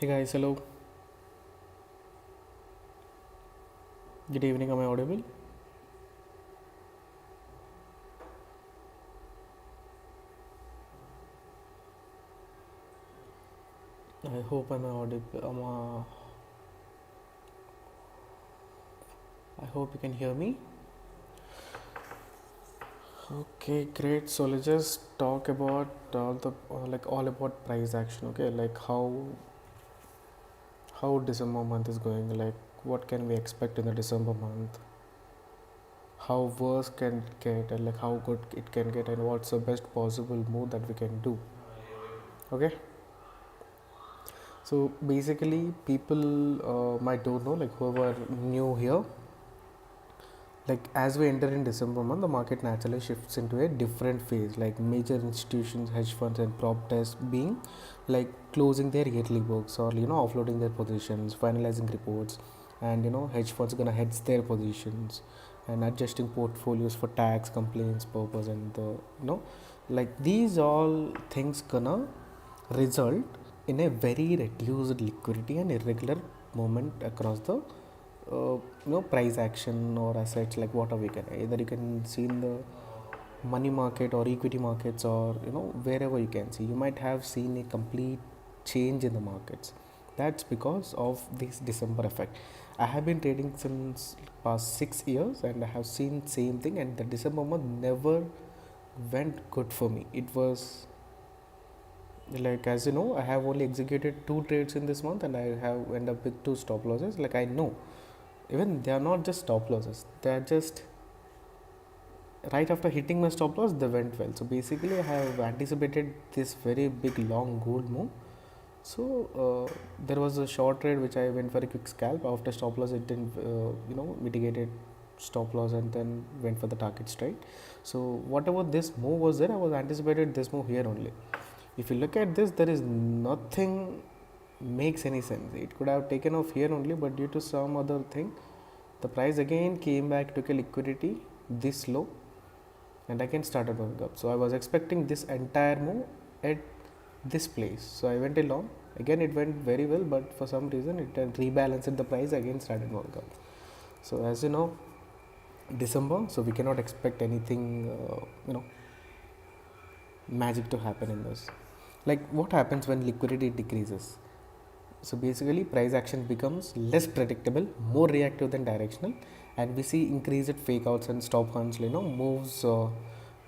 Hey guys, hello. Good evening. Am I audible? I hope I'm audible. I hope you can hear me. Okay, great. So let's just talk about all about price action. Okay, like how December month is going. Like what can we expect in the December month? How worse can it get, and like how good it can get, and what's the best possible move that we can do. Okay. So basically, people might don't know, like whoever new here, like as we enter in December month, the market naturally shifts into a different phase. Like major institutions, hedge funds, and prop desks being like closing their yearly books or offloading their positions, finalizing reports, and hedge funds gonna hedge their positions and adjusting portfolios for tax complaints purpose and the like these all things gonna result in a very reduced liquidity and irregular movement across the price action or assets. Like what are we can either you can see in the money market or equity markets or wherever you can see, you might have seen a complete change in the markets. That's because of this December effect. I have been trading since past 6 years and I have seen same thing, and the December month never went good for me. It was like, as you know, I have only executed 2 trades in this month and I have ended up with 2 stop losses. Like I know even they are not just stop losses, they are just right after hitting my stop loss they went well. So basically I have anticipated this very big long gold move. So there was a short trade which I went for a quick scalp. After stop loss it didn't mitigated stop loss and then went for the target strike. So whatever this move was there, I was anticipated this move here only. If you look at this, there is nothing makes any sense. It could have taken off here only, but due to some other thing the price again came back, took a liquidity this low and again started going up. So I was expecting this entire move at this place, so I went along. Again it went very well, but for some reason it rebalanced the price, again started going up. So as you know, December, so we cannot expect anything magic to happen in this. Like what happens when liquidity decreases? So basically price action becomes less predictable, more reactive than directional, and we see increased fake outs and stop hunts, moves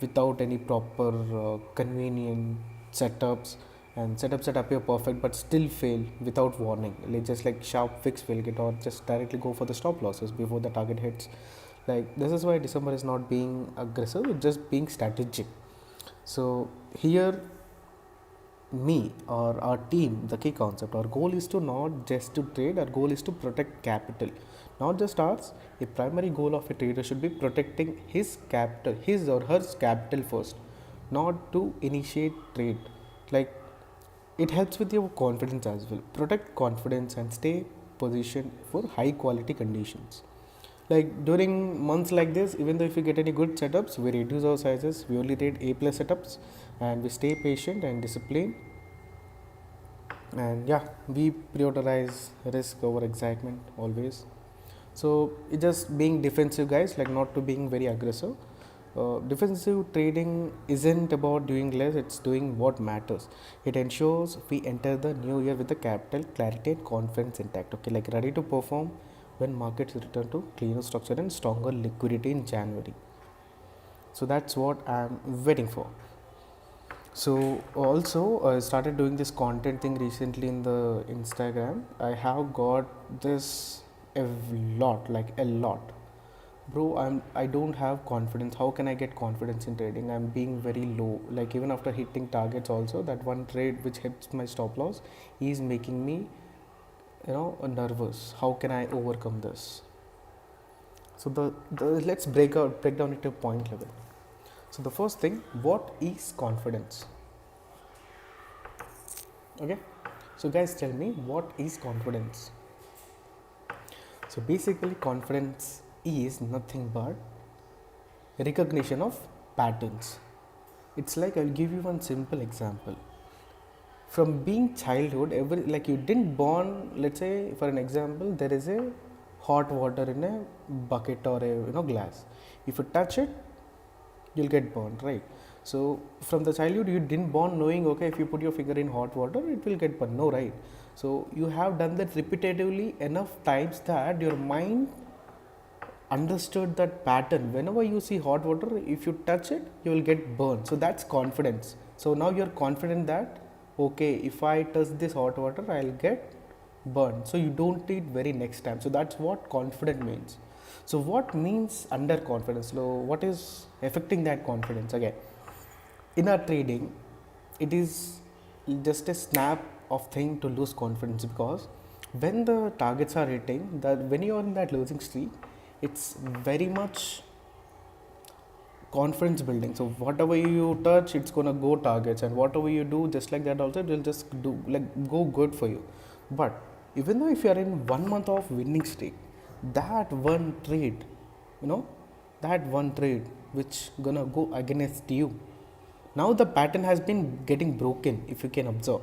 without any proper convenient setups, and setups that appear perfect but still fail without warning. Like just like sharp fix will get, or just directly go for the stop losses before the target hits. Like this is why December is not being aggressive, it's just being strategic. So here me or our team, the KConcepts, our goal is to not just to trade, our goal is to protect capital. Not just ours, a primary goal of a trader should be protecting his capital, his or her capital first, not to initiate trade. Like it helps with your confidence as well. Protect confidence and stay positioned for high quality conditions. Like during months like this, even though if we get any good setups, we reduce our sizes, we only trade A plus setups, and we stay patient and disciplined. And yeah, we prioritize risk over excitement always. So it's just being defensive, guys, like not to being very aggressive. Defensive trading isn't about doing less, it's doing what matters. It ensures we enter the new year with the capital clarity and confidence intact. Okay, like ready to perform when markets return to cleaner structure and stronger liquidity in January. So that's what I'm waiting for. So also I started doing this content thing recently in the Instagram. I have got this a lot, like a lot. Bro, I don't have confidence. How can I get confidence in trading? I'm being very low. Like even after hitting targets also, that one trade which hits my stop loss is making me nervous. How can I overcome this? So the let's break down it to point level. So the first thing, what is confidence? Okay, so guys, tell me, what is confidence? So basically confidence is nothing but recognition of patterns. It's like, I'll give you one simple example. from being childhood, every like you didn't born, let's say for an example, there is a hot water in a bucket or a glass. If you touch it, you'll get burned, right? So from the childhood, you didn't born knowing, okay, if you put your finger in hot water, it will get burned. No, right? So you have done that repetitively enough times that your mind understood that pattern. Whenever you see hot water, if you touch it, you will get burned. So that's confidence. So now you're confident that, okay, if I touch this hot water, I'll get burned. So you don't do it very next time. So that's what confident means. So what means underconfidence? So what is affecting that confidence? Again, in our trading, it is just a snap of thing to lose confidence, because when the targets are hitting, that when you are in that losing streak, it's very much confidence building. So whatever you touch, it's gonna go targets, and whatever you do, just like that also, it will just do like go good for you. But even though if you are in 1 month of winning streak, that one trade, you know, that one trade which gonna go against you, now the pattern has been getting broken. If you can observe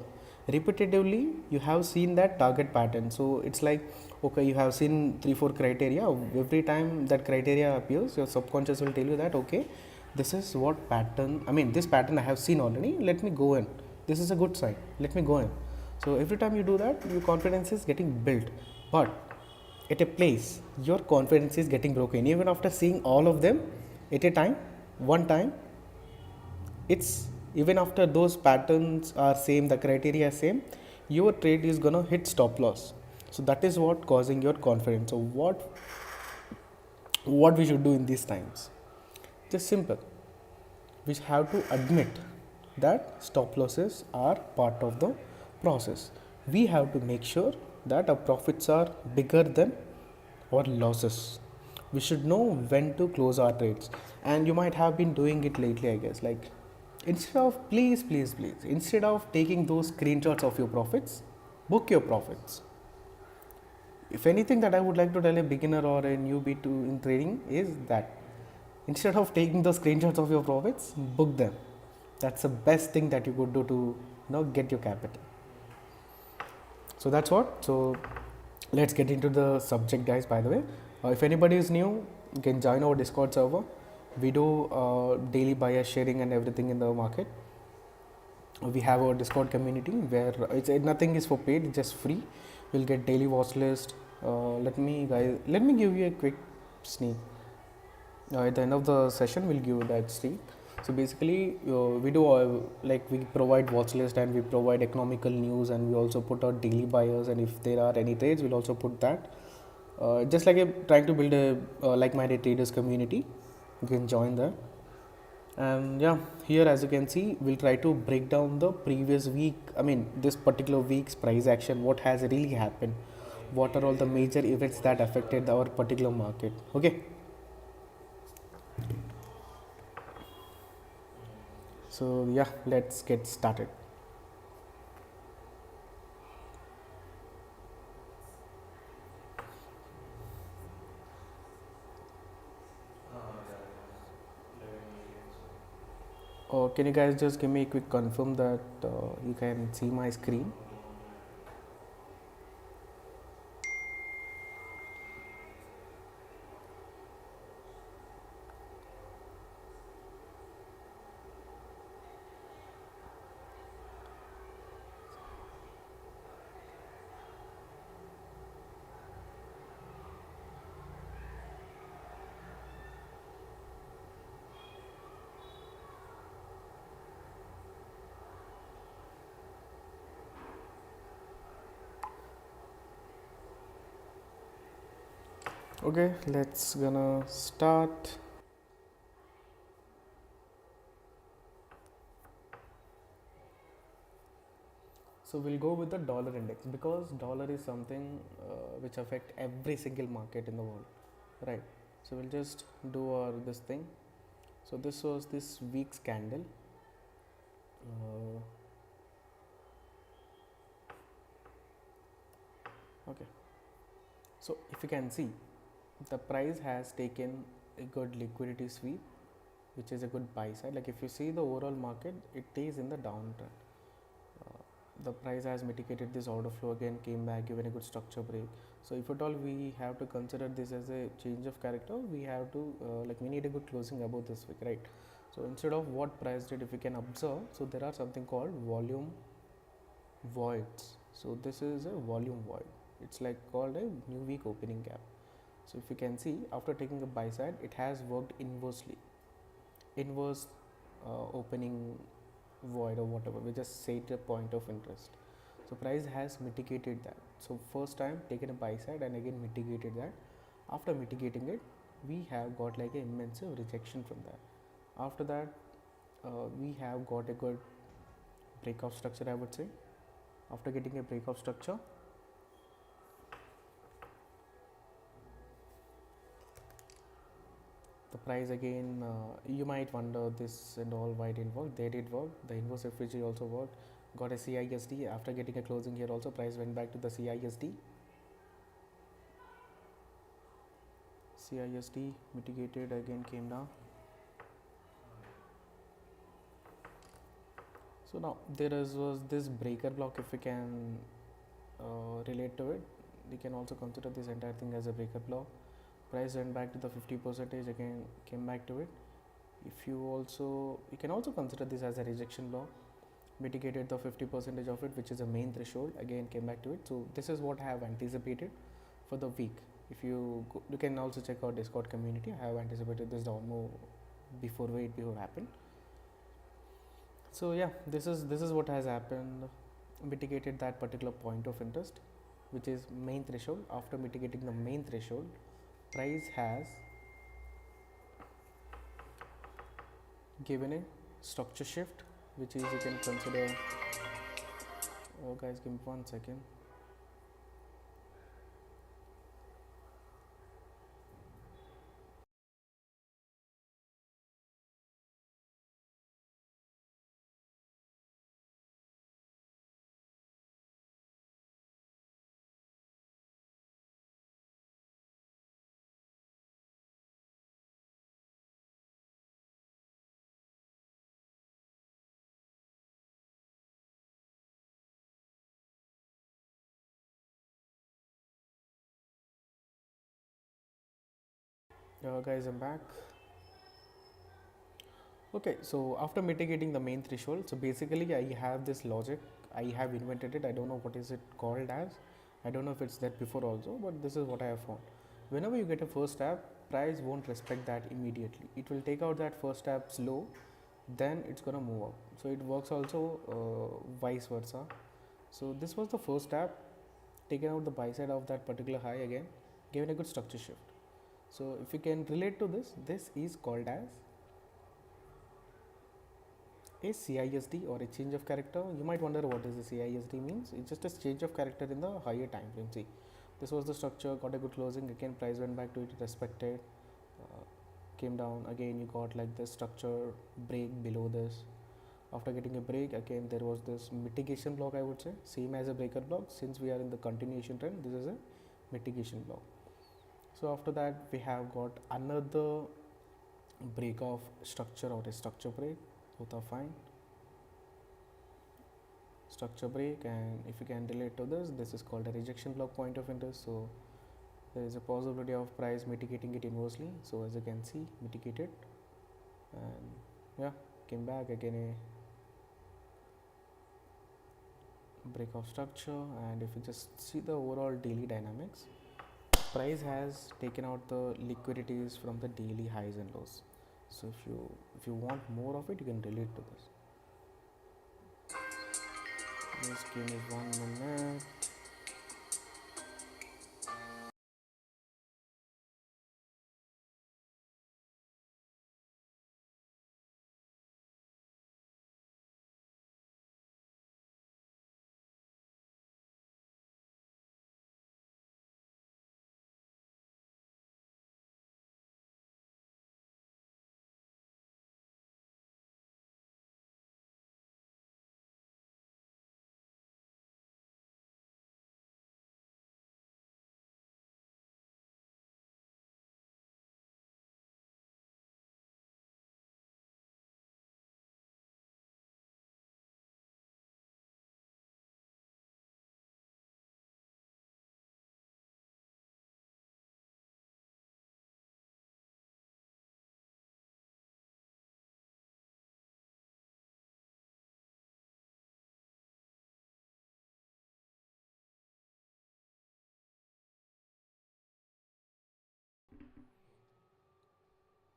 repetitively, you have seen that target pattern. So it's like, okay, you have seen 3-4 criteria. Every time that criteria appears, your subconscious will tell you that, okay, this is what pattern, I mean this pattern I have seen already, let me go in, this is a good sign, let me go in. So every time you do that, your confidence is getting built. But at a place, your confidence is getting broken even after seeing all of them at a time, one time. It's even after those patterns are same, the criteria are same, your trade is gonna hit stop loss. So that is what causing your confidence. So what we should do in these times? Just simple. We have to admit that stop losses are part of the process. We have to make sure that our profits are bigger than our losses. We should know when to close our trades. And you might have been doing it lately, I guess. Like, instead of, please, instead of taking those screenshots of your profits, book your profits. If anything that I would like to tell a beginner or a newbie to in trading is that instead of taking the screenshots of your profits, book them. That's the best thing that you could do to get your capital. So that's what. So let's get into the subject, guys. By the way, if anybody is new, you can join our Discord server. We do daily bias sharing and everything in the market. We have our Discord community where nothing is for paid, it's just free. You'll get daily watch list. Let me give you a quick sneak. At the end of the session, we'll give you that sneak. So basically, we do we provide watch list, and we provide economical news, and we also put out daily buyers, and if there are any trades, we'll also put that. Just like trying to build a like-minded traders community. You can join that. And yeah, here as you can see, we'll try to break down the previous week, this particular week's price action, what has really happened, what are all the major events that affected our particular market. Okay, so yeah, let's get started. Can you guys just give me a quick confirm that you can see my screen? Okay, let's gonna start. So we'll go with the dollar index, because dollar is something which affect every single market in the world, right? So we'll just do this thing. So this was this week's candle. Okay, so if you can see, the price has taken a good liquidity sweep, which is a good buy side. Like if you see the overall market, it is in the downtrend. the price has mitigated this order flow again, came back, given a good structure break. So if at all we have to consider this as a change of character, we have to we need a good closing above this week, right? So instead of what price did, if we can observe, so there are something called volume voids. So this is a volume void. It's like called a new week opening gap. So if you can see, after taking a buy side, it has worked inversely, inverse opening void or whatever. We just set a point of interest. So price has mitigated that. So first time taken a buy side and again mitigated that. After mitigating it, we have got like an immense rejection from that. After that, we have got a good breakout structure, I would say. After getting a breakout structure, the price again, you might wonder this and all why didn't work. They did work. The inverse FVG also worked. Got a CISD. After getting a closing here also, price went back to the CISD. CISD mitigated, again came down. So now was this breaker block. If we can relate to it, we can also consider this entire thing as a breaker block. Price went back to the 50%, again came back to it. If you can also consider this as a rejection block, mitigated the 50% of it, which is a main threshold, again came back to it. So this is what I have anticipated for the week. If you can also check out Discord community. I have anticipated this down move before happened. So yeah, this is what has happened. Mitigated that particular point of interest, which is main threshold. After mitigating the main threshold, price has given a structure shift, which is, you can consider, oh guys, give me 1 second. Guys, I'm back. Okay, so after mitigating the main threshold, so basically I have this logic. I have invented it. I don't know what is it called as. I don't know if it's there before also, but this is what I have found. Whenever you get a first tap, price won't respect that immediately. It will take out that first tap's low, then it's gonna move up. So it works also vice versa. So this was the first tap, taken out the buy side of that particular high again, given a good structure shift. So if you can relate to this, this is called as a CISD or a change of character. You might wonder what is the CISD means. It's just a change of character in the higher time frame. See, this was the structure, got a good closing, again price went back to it, respected, came down, again you got like this structure break below this. After getting a break, again there was this mitigation block, I would say, same as a breaker block. Since we are in the continuation trend, this is a mitigation block. So after that we have got another break of structure or a structure break, both are fine. Structure break, and if you can relate to this is called a rejection block point of interest. So there is a possibility of price mitigating it inversely. So as you can see, mitigated, and yeah, came back again a break of structure. And if you just see the overall daily dynamics, price has taken out the liquidities from the daily highs and lows. So if you want more of it, you can relate to this. Just give me 1 minute.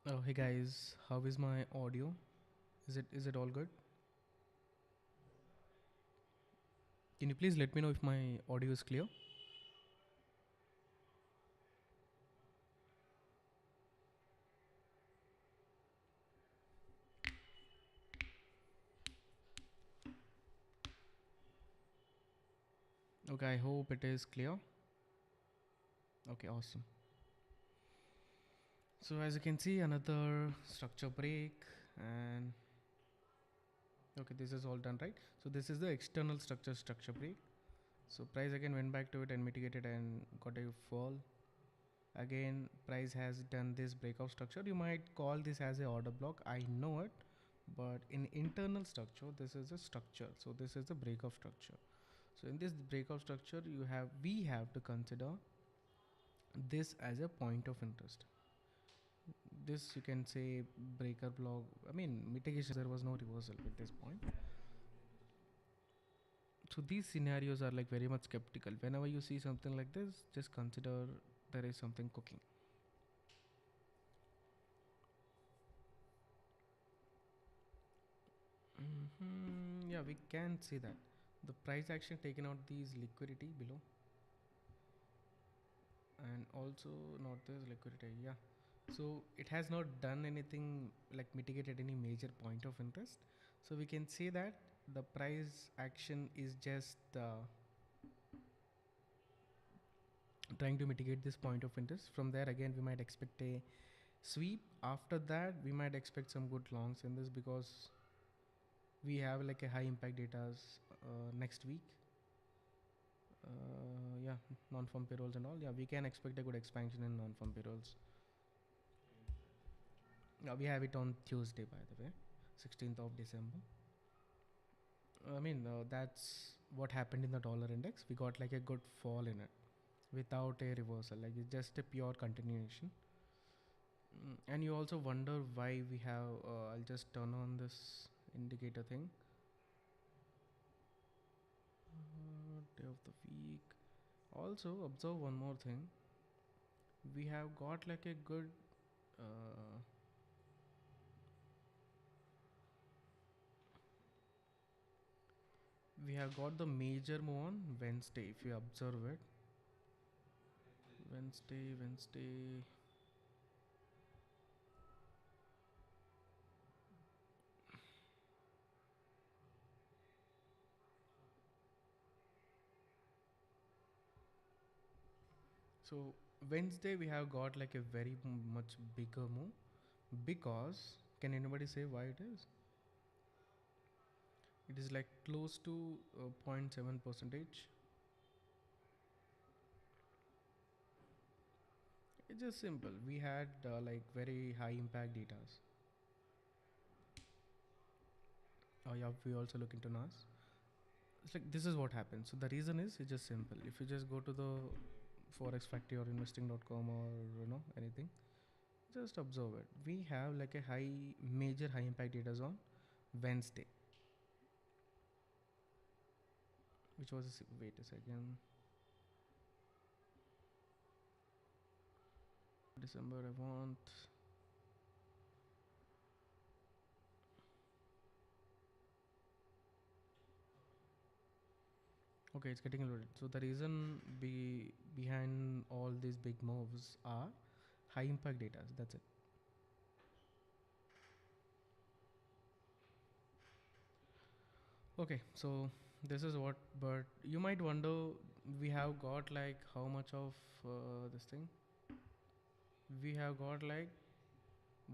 Oh, hey guys, how is my audio? Is it all good? Can you please let me know if my audio is clear? Okay, I hope it is clear. Okay, awesome. So as you can see, another structure break, and okay, this is all done, right? So this is the external structure break. So price again went back to it and mitigated and got a fall. Again, price has done this breakout structure. You might call this as a order block. I know it, but in internal structure, this is a structure. So this is the breakout structure. So in this breakout structure, we have to consider this as a point of interest. This you can say breaker block. I mean mitigation. There was no reversal at this point. So these scenarios are like very much skeptical. Whenever you see something like this, just consider there is something cooking. Yeah, we can see that the price action taken out these liquidity below, and also not this liquidity. Yeah, so it has not done anything like mitigated any major point of interest. So we can say that the price action is just trying to mitigate this point of interest. From there again we might expect a sweep. After that we might expect some good longs in this, because we have like a high impact data next week. Yeah, non-farm payrolls and all. Yeah, we can expect a good expansion in non-farm payrolls. We have it on Tuesday, by the way, 16th of December. I mean, that's what happened in the dollar index. We got like a good fall in it without a reversal. Like it's just a pure continuation. And you also wonder why we have. I'll just turn on this indicator thing. Day of the week. Also observe one more thing. We have got like a good. Uh, we have got the major move on Wednesday. If you observe it, Wednesday. So Wednesday we have got like a very much bigger move, because can anybody say why it is? It is like close to 0.7 percentage. It's just simple. We had like very high impact data. Oh yeah, we also look into NAS. It's like this is what happens. So the reason is it's just simple. If you just go to the Forex Factory or investing.com or anything, just observe it. We have like a major high impact data on Wednesday, which was wait a second. December I want. Okay, it's getting loaded. So the reason behind all these big moves are high impact data. That's it. Okay, so this is what. But you might wonder, we have got like how much of this thing? We have got like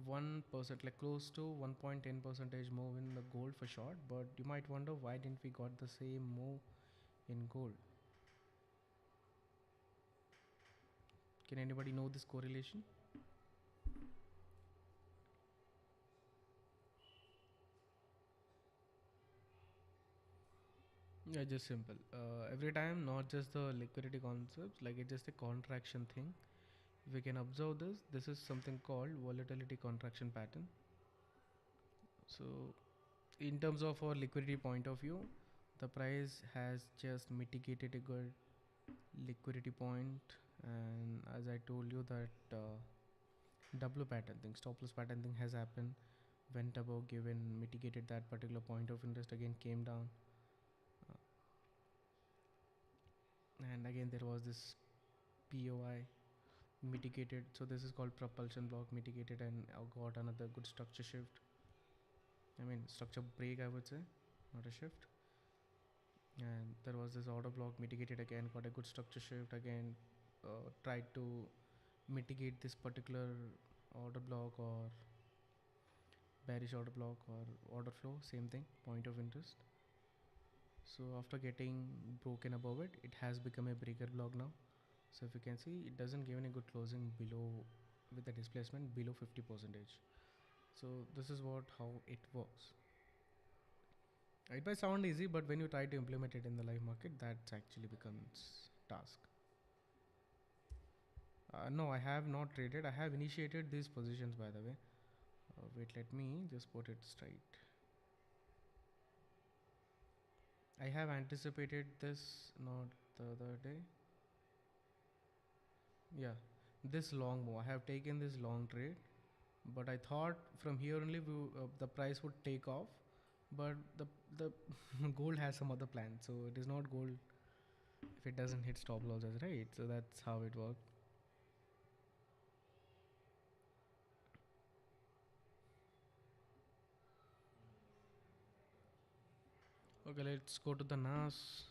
1%, like close to 1.10 percentage move in the gold for short. But you might wonder why didn't we got the same move in gold? Can anybody know this correlation? Yeah, just simple. Every time, not just the liquidity concepts, like it's just a contraction thing. If we can observe this, this is something called volatility contraction pattern. So, in terms of our liquidity point of view, the price has just mitigated a good liquidity point, and as I told you that W pattern thing, stop loss pattern thing has happened, went above, given, mitigated that particular point of interest, again came down, and again there was this POI, mitigated. So this is called propulsion block, mitigated and got another good structure shift. I mean structure break, I would say, not a shift. And there was this order block, mitigated again, got a good structure shift again, tried to mitigate this particular order block or bearish order block or order flow, same thing, point of interest. So after getting broken above it, it has become a breaker block now. So if you can see, it doesn't give any good closing below, with the displacement below 50%. So this is how it works. It might sound easy, but when you try to implement it in the live market, that actually becomes task. No, I have not traded. I have initiated these positions, by the way. Wait, let me just put it straight. I have anticipated this, not the other day. Yeah, this long move. I have taken this long trade, but I thought from here only the price would take off. But the gold has some other plan, so it is not gold if it doesn't hit stop losses, right? So that's how it worked. Okay, let's go to the NAS.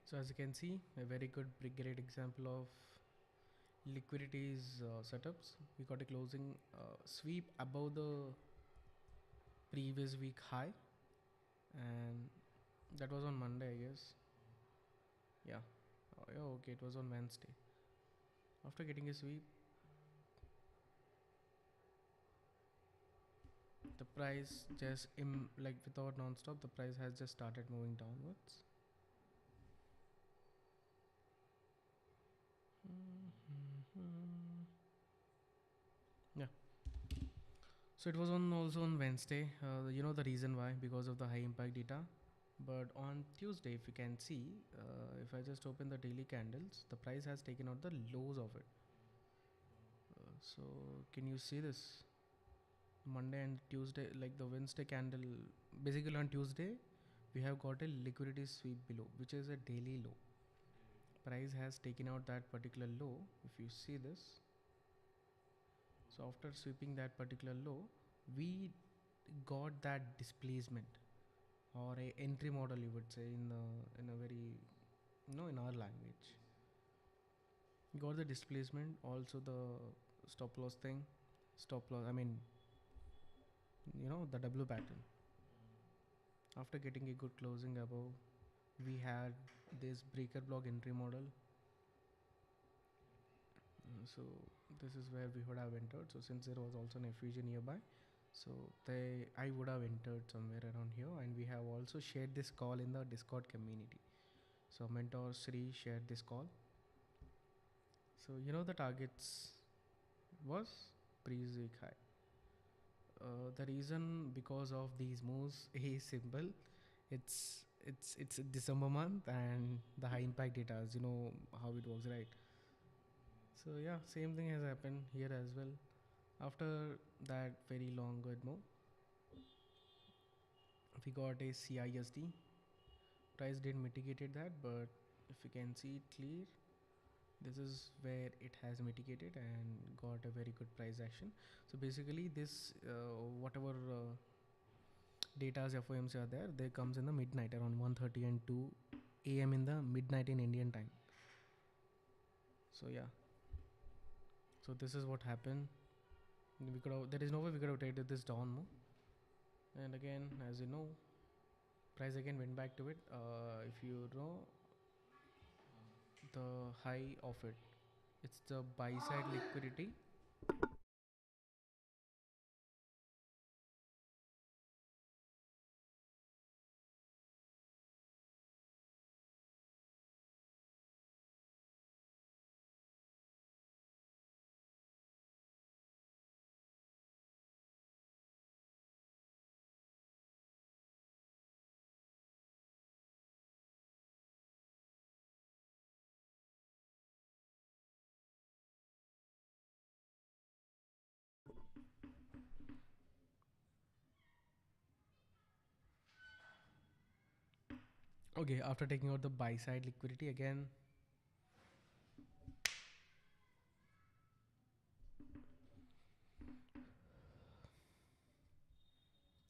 So as you can see, a very good great example of liquidity's setups. We got a closing sweep above the previous week high, and that was on Monday, I guess. Yeah. Oh, yeah, okay, it was on Wednesday. After getting a sweep, the price just like without non-stop, the price has just started moving downwards. Yeah. So it was also on Wednesday. You know the reason why, because of the high impact data. But on Tuesday, if you can see, if I just open the daily candles, the price has taken out the lows of it. So can you see this? Monday and Tuesday, like the Wednesday candle, basically on Tuesday, we have got a liquidity sweep below, which is a daily low. Price has taken out that particular low. If you see this, so after sweeping that particular low, we got that displacement, or a entry model, you would say, in a very, in our language. Got the displacement, also the stop loss thing, stop loss, I mean, the W pattern. After getting a good closing above, we had this breaker block entry model. So this is where we would have entered. So since there was also an effusion nearby, so I would have entered somewhere around here, and we have also shared this call in the Discord community. So mentor Sri shared this call. So the targets was previous week high. The reason because of these moves is simple. It's December month and the high impact data, as you know how it works, right? So yeah, same thing has happened here as well. After that very long good move, we got a CISD. Price didn't mitigated that, but if you can see it clear, this is where it has mitigated and got a very good price action. So basically this whatever data's FOMC are there, they comes in the midnight around 1:30 and 2 a.m. in the midnight in Indian time. So yeah, so this is what happened. There is no way we could have traded this down more. And again, as you know, price again went back to it. If you know, the high of it. It's the buy side liquidity. Okay, after taking out the buy side liquidity again,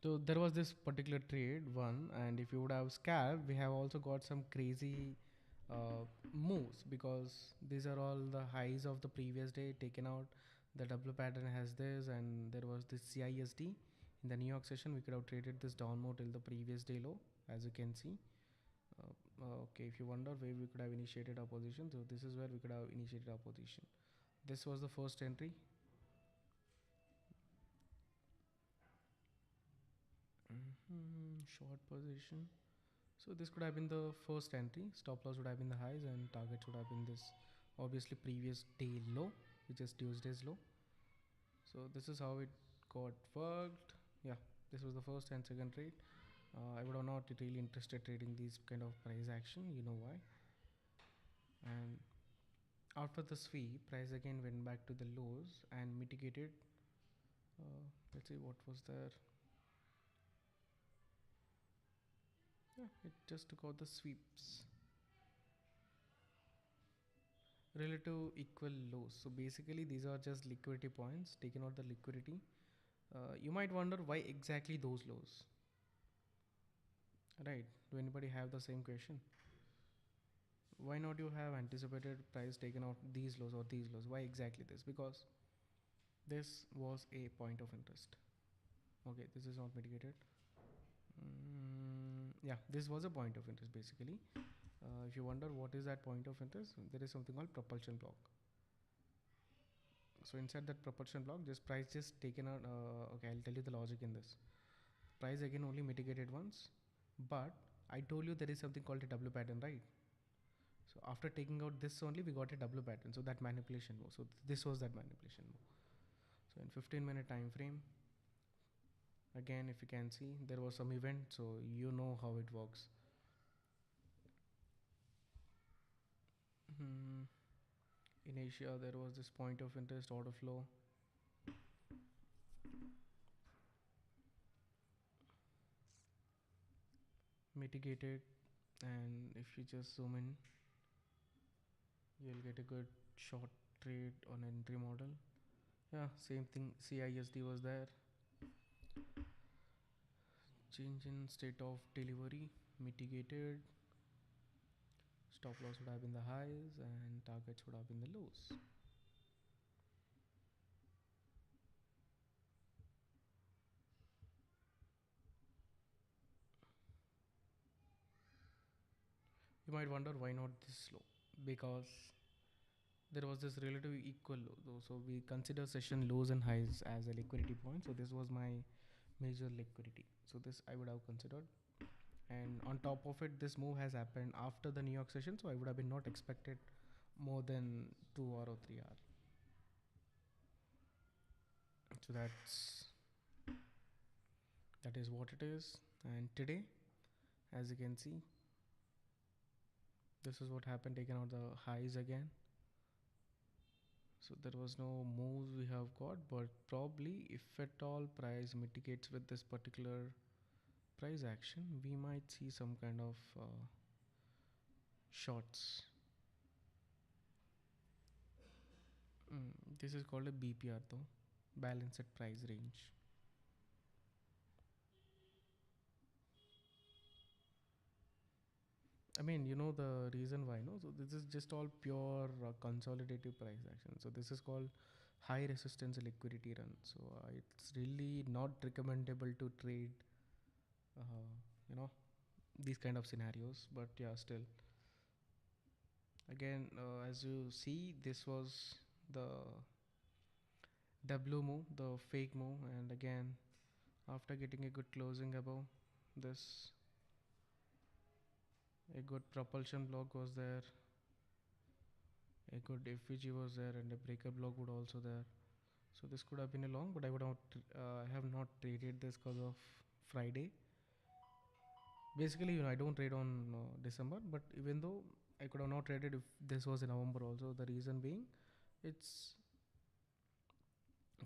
so there was this particular trade one, and if you would have scalped, we have also got some crazy moves, because these are all the highs of the previous day taken out. The W pattern has this, and there was this CISD in the New York session. We could have traded this down more till the previous day low, as you can see. Okay, if you wonder where we could have initiated our position, so this is where we could have initiated our position. This was the first entry. Short position. So this could have been the first entry. Stop loss would have been the highs, and targets would have been this obviously previous day low, which is Tuesday's low. So this is how it got worked. Yeah, this was the first and second trade. I would have not really interested trading these kind of price action. You know why? And after the sweep, price again went back to the lows and mitigated. Let's see what was there. Yeah, it just took out the sweeps. Relative equal lows. So basically, these are just liquidity points, taken out the liquidity. You might wonder why exactly those lows, right? Do anybody have the same question? Why not you have anticipated price taken out these lows or these lows? Why exactly this? Because this was a point of interest. Okay, this is not mitigated. Yeah, this was a point of interest basically. If you wonder what is that point of interest, there is something called propulsion block. So inside that propulsion block, this price just taken out. Okay, I'll tell you the logic in this. Price again only mitigated once, but I told you there is something called a W pattern, right? So after taking out this only, we got a W pattern. So that manipulation move. So this was that manipulation move. So in 15-minute time frame, again, if you can see, there was some event. So you know how it works. In Asia, there was this point of interest order flow. Mitigated, and if you just zoom in, you'll get a good short trade on entry model. Yeah, same thing. CISD was there. Change in state of delivery mitigated. Stop loss would have been the highs, and targets would have been the lows. You might wonder why not this low, because there was this relatively equal low though. So we consider session lows and highs as a liquidity point. So this was my major liquidity. So this I would have considered. And on top of it, this move has happened after the New York session. So I would have been not expected more than 2 hour or 3 hour. So that is what it is. And today, as you can see, this is what happened, taken out the highs again. So there was no moves we have got, but probably if at all price mitigates with this particular price action, we might see some kind of shorts. This is called a BPR though, balanced price range. I mean, you know the reason why, no? So this is just all pure consolidative price action. So this is called high resistance liquidity run. So it's really not recommendable to trade, uh, you know, these kind of scenarios. But yeah, still. Again, as you see, this was the W move, the fake move, and again after getting a good closing above this, a good propulsion block was there, a good FVG was there, and a breaker block would also there. So this could have been a long, but I would not have not traded this because of Friday. Basically, I don't trade on December, but even though I could have not traded if this was in November also, the reason being it's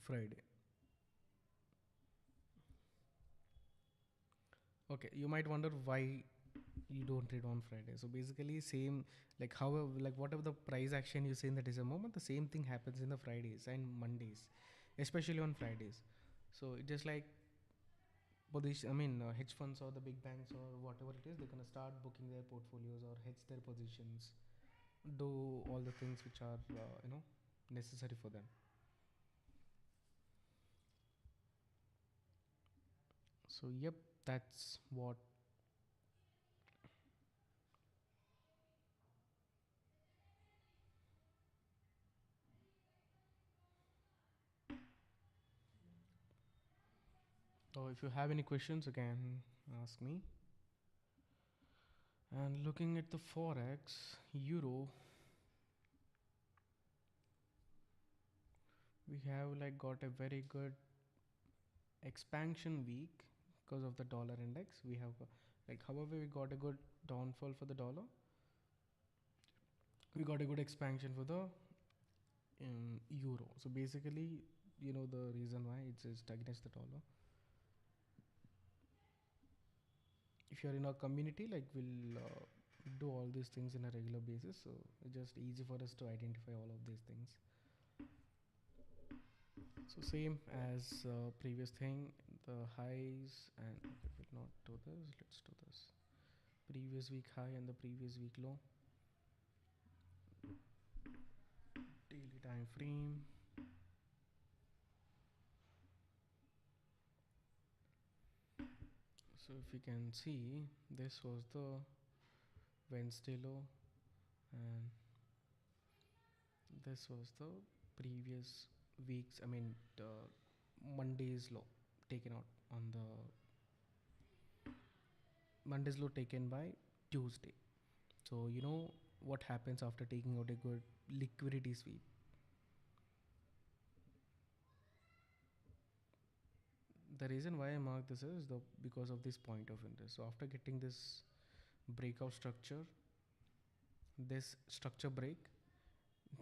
Friday. Okay, you might wonder why you don't trade on Friday. So basically same, like however, like whatever the price action you see in the December month, the same thing happens in the Fridays and Mondays, especially on Fridays. So it just like position, hedge funds or the big banks or whatever it is, they're gonna start booking their portfolios or hedge their positions, do all the things which are necessary for them. So yep, that's what. So if you have any questions, you can ask me. And looking at the Forex, Euro, we have like got a very good expansion week because of the dollar index. We have like, however, we got a good downfall for the dollar. We got a good expansion for the euro. So basically, the reason why it's just against the dollar. If you're in our community, like we'll do all these things in a regular basis, so it's just easy for us to identify all of these things. So same as previous thing, the highs, and if we not do this, let's do this. Previous week high and the previous week low. Daily time frame. So if you can see, this was the Wednesday low and this was the previous week's, the Monday's low taken out on the Monday's low taken by Tuesday. So you know what happens after taking out a good liquidity sweep. The reason why I mark this is because of this point of interest. So after getting this breakout structure, this structure break,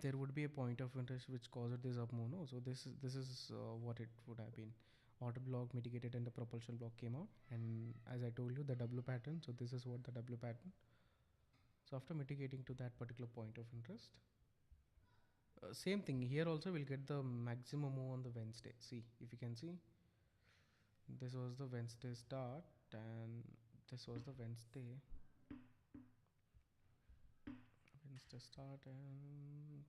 there would be a point of interest which caused this up move. No? So this is what it would have been. Order block mitigated and the propulsion block came out, and as I told you, the W pattern. So this is what the W pattern. So after mitigating to that particular point of interest, same thing here also we'll get the maximum move on the Wednesday. See if you can see, this was the Wednesday start and this was the Wednesday start and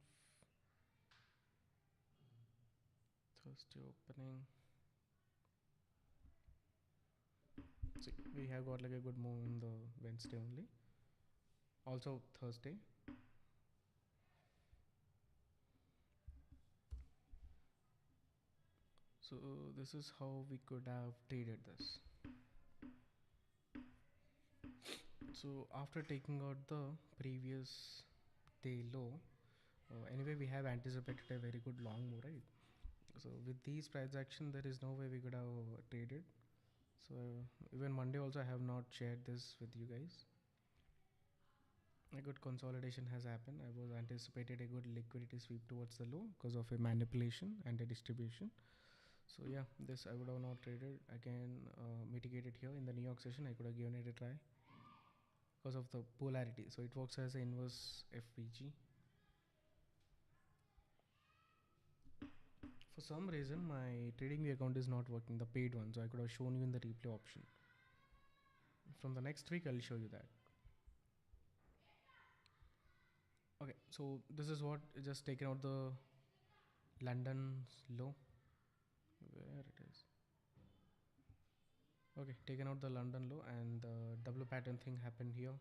Thursday opening. See, we have got like a good move on the Wednesday only, also Thursday. So this is how we could have traded this. So after taking out the previous day low, anyway we have anticipated a very good long move, right? So with these price action, there is no way we could have traded. So even Monday also I have not shared this with you guys. A good consolidation has happened. I was anticipated a good liquidity sweep towards the low because of a manipulation and a distribution. So yeah, this I would have not traded. Again, mitigated here in the New York session. I could have given it a try because of the polarity. So it works as an inverse FVG. For some reason, my trading view account is not working, the paid one. So I could have shown you in the replay option. From the next week, I'll show you that. Okay, so this is what just taken out the London's low. Where it is? Okay, taken out the London low and the W pattern thing happened here.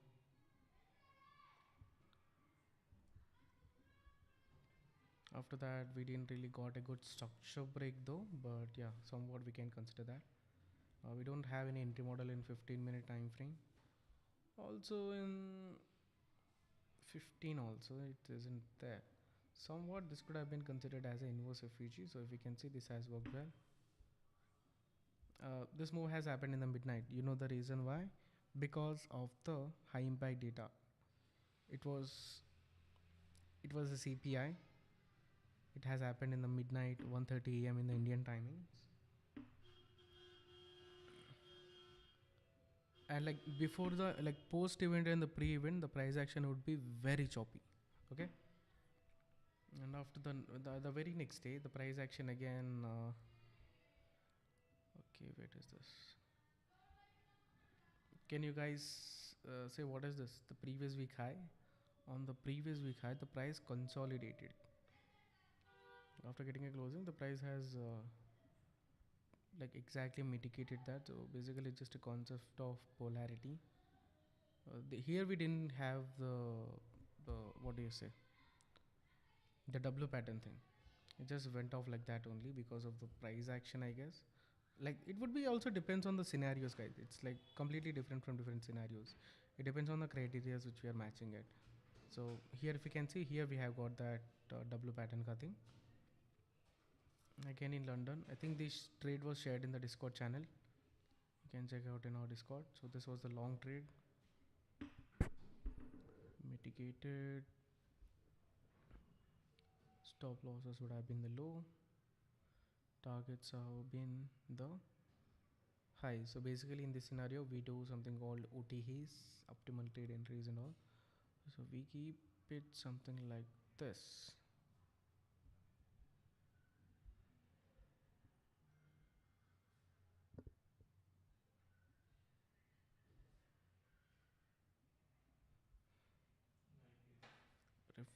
After that, we didn't really got a good structure break though, but yeah, somewhat we can consider that. We don't have any entry model in 15-minute time frame. Also in 15 also it isn't there. Somewhat this could have been considered as an inverse FEG. So if you can see, this has worked well. This move has happened in the midnight. You know the reason why? Because of the high impact data. It was a CPI. It has happened in the midnight, 1:30 a.m. in the Indian timings. And like before the post event and the pre event, the price action would be very choppy. Okay. And after the very next day, the price action again. Okay, wait, is this? Can you guys say what is this? The previous week high. On the previous week high, the price consolidated. After getting a closing, the price has exactly mitigated that. So basically, it's just a concept of polarity. Here we didn't have the what do you say? The W pattern thing. It just went off like that only because of the price action, I guess. Like it would be also depends on the scenarios, guys. It's like completely different from different scenarios. It depends on the criteria which we are matching it. So here, if you can see, here we have got that W pattern cutting. Again in London, I think this trade was shared in the Discord channel. You can check out in our Discord. So this was the long trade. Mitigated. Stop losses would have been the low. Targets have been the high. So basically in this scenario, we do something called OTHs, optimal trade entries and all. So we keep it something like this.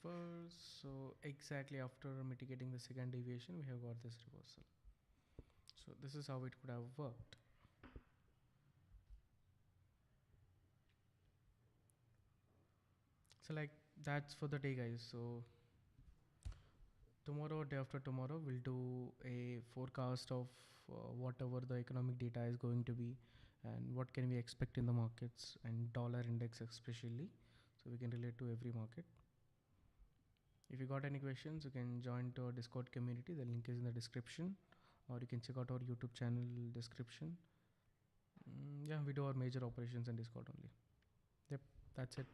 Reverse. So exactly after mitigating the second deviation, we have got this reversal. So this is how it could have worked. So like that's for the day, guys. So tomorrow, day after tomorrow, we'll do a forecast of whatever the economic data is going to be and what can we expect in the markets and dollar index especially, so we can relate to every market. If you got any questions, you can join to our Discord community. The link is in the description, or you can check out our YouTube channel description. Yeah, we do our major operations in Discord only. Yep, that's it.